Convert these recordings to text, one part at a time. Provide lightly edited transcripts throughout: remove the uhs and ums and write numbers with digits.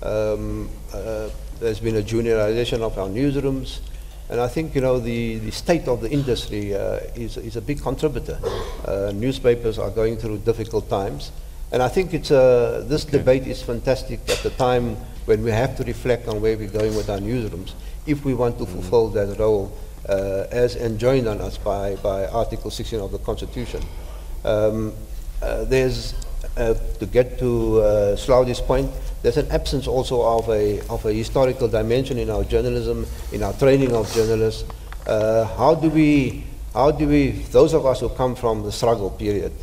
There's been a juniorization of our newsrooms. And I think, the state of the industry is a big contributor. Newspapers are going through difficult times. And I think this debate is fantastic at the time when we have to reflect on where we're going with our newsrooms, if we want to fulfill that role as enjoined on us by Article 16 of the Constitution. There's, to get to Hlaudi's point, there's an absence also of a historical dimension in our journalism, in our training of journalists. How do we, those of us who come from the struggle period,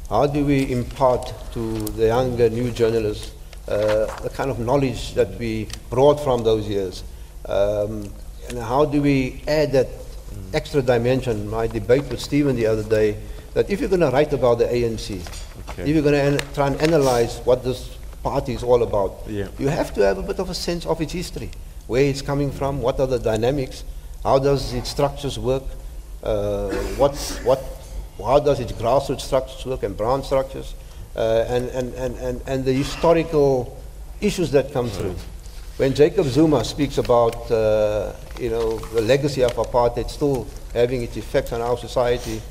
how do we impart to the younger new journalists the kind of knowledge that we brought from those years? And how do we add that extra dimension? My debate with Stephen the other day, that if you're going to write about the ANC, if you're going to try and analyze what this party is all about, you have to have a bit of a sense of its history, where it's coming from, what are the dynamics, how does its structures work, how does its grassroots structures work and branch structures, and the historical issues that come through. When Jacob Zuma speaks about the legacy of apartheid still having its effects on our society,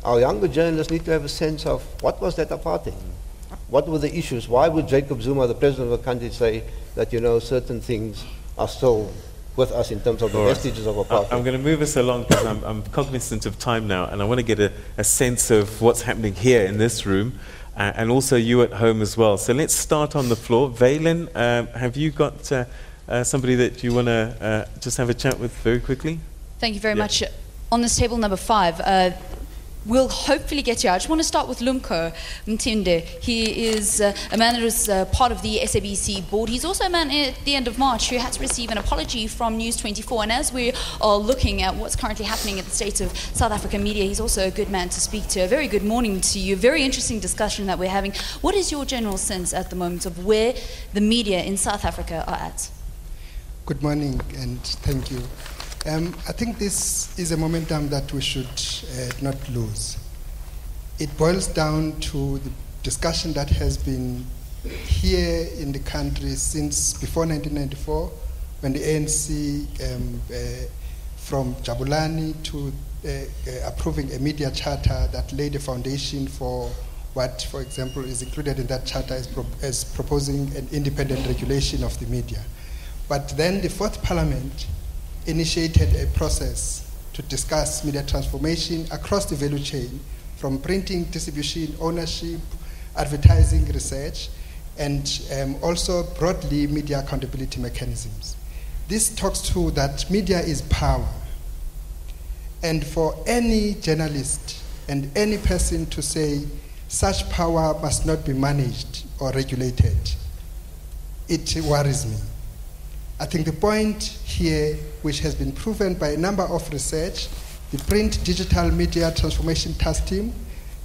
our younger journalists need to have a sense of what was that apartheid? What were the issues? Why would Jacob Zuma, the president of the country, say that certain things are still with us in terms of the vestiges of apartheid? I'm going to move us along because I'm cognizant of time now, and I want to get a sense of what's happening here in this room, and also you at home as well. So let's start on the floor. Valen, have you got somebody that you want to just have a chat with very quickly? Thank you very much. On this table number 5, we'll hopefully get you. I just want to start with Lumko Mtinde. He is a man that was part of the SABC board. He's also a man at the end of March who had to receive an apology from News 24. And as we are looking at what's currently happening at the state of South African media, he's also a good man to speak to. A very good morning to you. Very interesting discussion that we're having. What is your general sense at the moment of where the media in South Africa are at? Good morning and thank you. I think this is a momentum that we should not lose. It boils down to the discussion that has been here in the country since before 1994, when the ANC, from Jabulani to approving a media charter that laid a foundation for what, for example, is included in that charter as proposing an independent regulation of the media. But then the fourth parliament initiated a process to discuss media transformation across the value chain, from printing, distribution, ownership, advertising, research, and also broadly media accountability mechanisms. This talks to that media is power. And for any journalist and any person to say such power must not be managed or regulated, it worries me. I think the point here, which has been proven by a number of research, the Print Digital Media Transformation Task Team,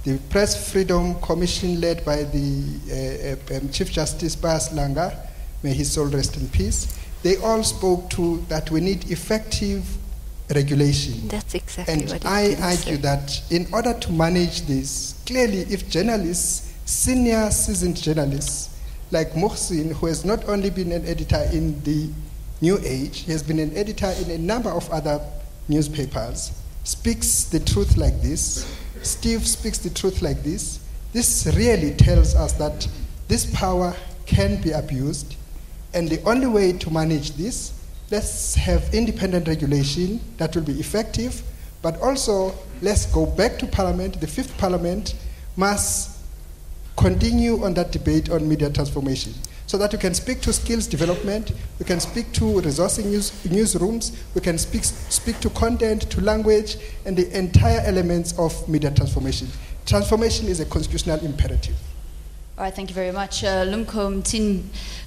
the Press Freedom Commission led by the Chief Justice Bas Langa, may his soul rest in peace, they all spoke to that we need effective regulation. That's exactly and what I argue that in order to manage this, clearly if journalists, senior seasoned journalists, like Moegsien, who has not only been an editor in the New Age, he has been an editor in a number of other newspapers, speaks the truth like this, Steve speaks the truth like this, this really tells us that this power can be abused, and the only way to manage this, let's have independent regulation that will be effective, but also let's go back to Parliament. The fifth Parliament must continue on that debate on media transformation, so that we can speak to skills development, we can speak to resourcing newsrooms, we can speak to content, to language, and the entire elements of media transformation. Transformation is a constitutional imperative. All right, thank you very much. Lumko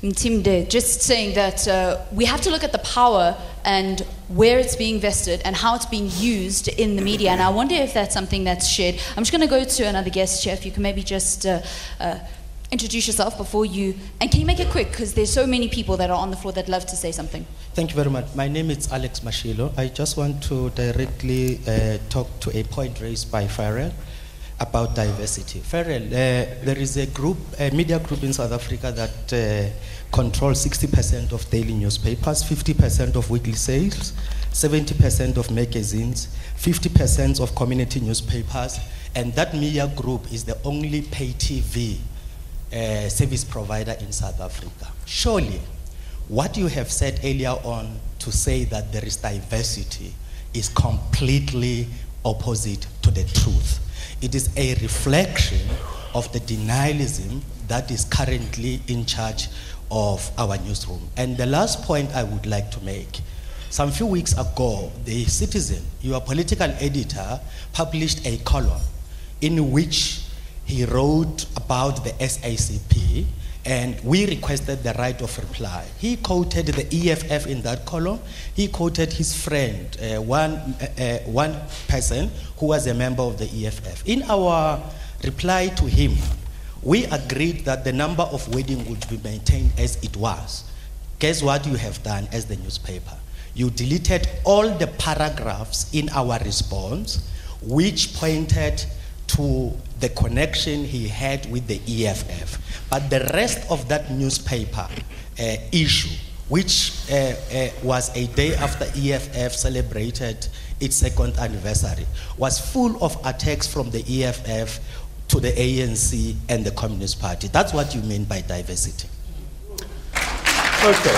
Mtimde, just saying that we have to look at the power and where it's being vested and how it's being used in the media. And I wonder if that's something that's shared. I'm just going to go to another guest, Chef. You can maybe just introduce yourself before you, and can you make it quick, because there's so many people that are on the floor that love to say something. Thank you very much. My name is Alex Mashilo. I just want to directly talk to a point raised by Ferial. about diversity. Ferial, there is a group, a media group in South Africa that controls 60% of daily newspapers, 50% of weekly sales, 70% of magazines, 50% of community newspapers, and that media group is the only pay TV service provider in South Africa. Surely, what you have said earlier on to say that there is diversity is completely opposite to the truth. It is a reflection of the denialism that is currently in charge of our newsroom. And the last point I would like to make, some few weeks ago, the Citizen, your political editor, published a column in which he wrote about the SACP, and we requested the right of reply. He quoted the EFF in that column. He quoted his friend, one person who was a member of the EFF. In our reply to him, we agreed that the number of weddings would be maintained as it was. Guess what you have done as the newspaper? You deleted all the paragraphs in our response which pointed to the connection he had with the EFF. But the rest of that newspaper issue, which was a day after EFF celebrated its second anniversary, was full of attacks from the EFF to the ANC and the Communist Party. That's what you mean by diversity. Okay.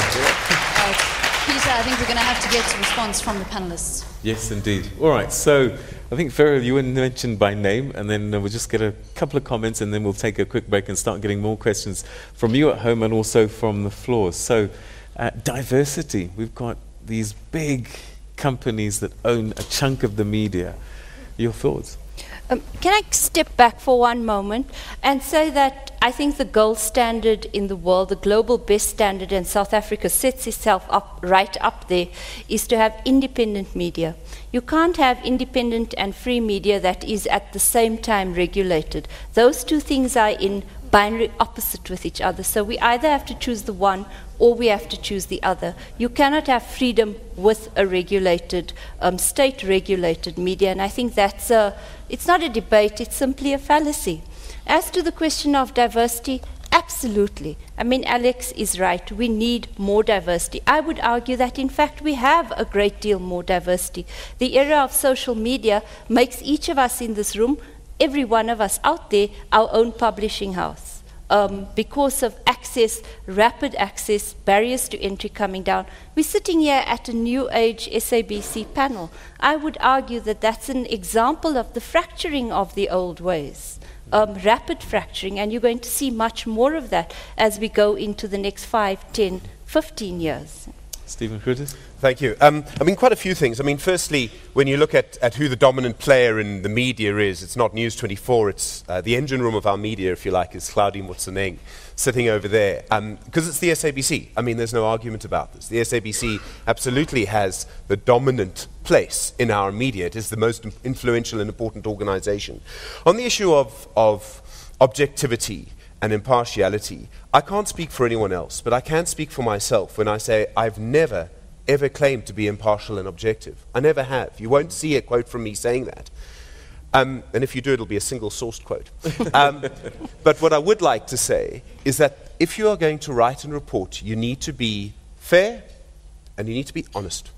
Peter, I think we're going to have to get a response from the panelists. Yes, indeed. All right, so I think, Ferial, you were mentioned by name, and then we'll just get a couple of comments, and then we'll take a quick break and start getting more questions from you at home and also from the floor. So, diversity. We've got these big companies that own a chunk of the media. Your thoughts? Can I step back for one moment and say that I think the gold standard in the world, the global best standard, and South Africa sets itself up right up there, is to have independent media. You can't have independent and free media that is at the same time regulated. Those two things are in binary opposite with each other. So we either have to choose the one or we have to choose the other. You cannot have freedom with a regulated, state-regulated media, and I think that's it's not a debate, it's simply a fallacy. As to the question of diversity, absolutely. I mean, Alex is right. We need more diversity. I would argue that, in fact, we have a great deal more diversity. The era of social media makes each of us in this room, every one of us out there, our own publishing house. Because of access, rapid access, barriers to entry coming down. We're sitting here at a new age SABC panel. I would argue that that's an example of the fracturing of the old ways. Rapid fracturing, and you're going to see much more of that as we go into the next 5, 10, 15 years. Stephen Grootes? Thank you. I mean, quite a few things. I mean, firstly, when you look at who the dominant player in the media is, it's not News 24, it's the engine room of our media, if you like, is Hlaudi Motsoeneng, sitting over there. Because it's the SABC. I mean, there's no argument about this. The SABC absolutely has the dominant place in our media. It is the most influential and important organization. On the issue of objectivity and impartiality, I can't speak for anyone else, but I can speak for myself when I say I've never, ever claimed to be impartial and objective. I never have. You won't see a quote from me saying that. And if you do, it'll be a single-sourced quote. But what I would like to say is that if you are going to write and report, you need to be fair and you need to be honest.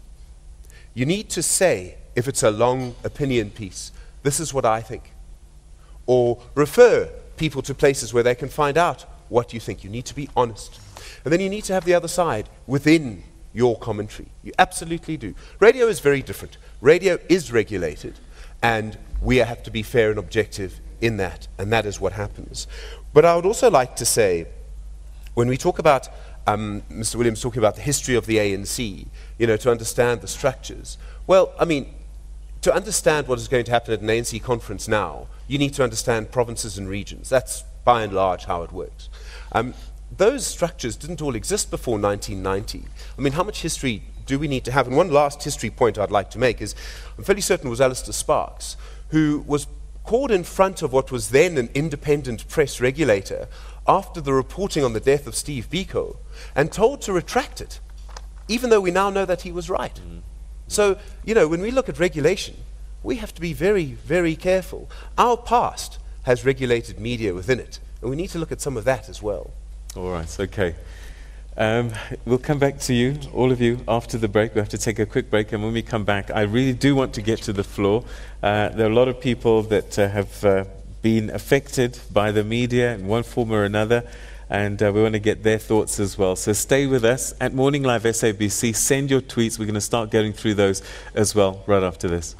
You need to say, if it's a long opinion piece, this is what I think. Or refer people to places where they can find out what you think. You need to be honest. And then you need to have the other side within your commentary. You absolutely do. Radio is very different. Radio is regulated, and we have to be fair and objective in that, and that is what happens. But I would also like to say, when we talk about, Mr. Williams talking about the history of the ANC, you know, to understand the structures, well, I mean, to understand what is going to happen at an ANC conference now, you need to understand provinces and regions. That's by and large how it works. Those structures didn't all exist before 1990. I mean, how much history do we need to have? And one last history point I'd like to make is, I'm fairly certain it was Alistair Sparks, who was called in front of what was then an independent press regulator after the reporting on the death of Steve Biko, and told to retract it, even though we now know that he was right. So, you know, when we look at regulation, we have to be very, very careful. Our past has regulated media within it, and we need to look at some of that as well. All right, okay. We'll come back to you, all of you, after the break. We have to take a quick break, and when we come back, I really do want to get to the floor. There are a lot of people that have been affected by the media in one form or another, and we want to get their thoughts as well. So stay with us at Morning Live SABC. Send your tweets. We're going to start getting through those as well right after this.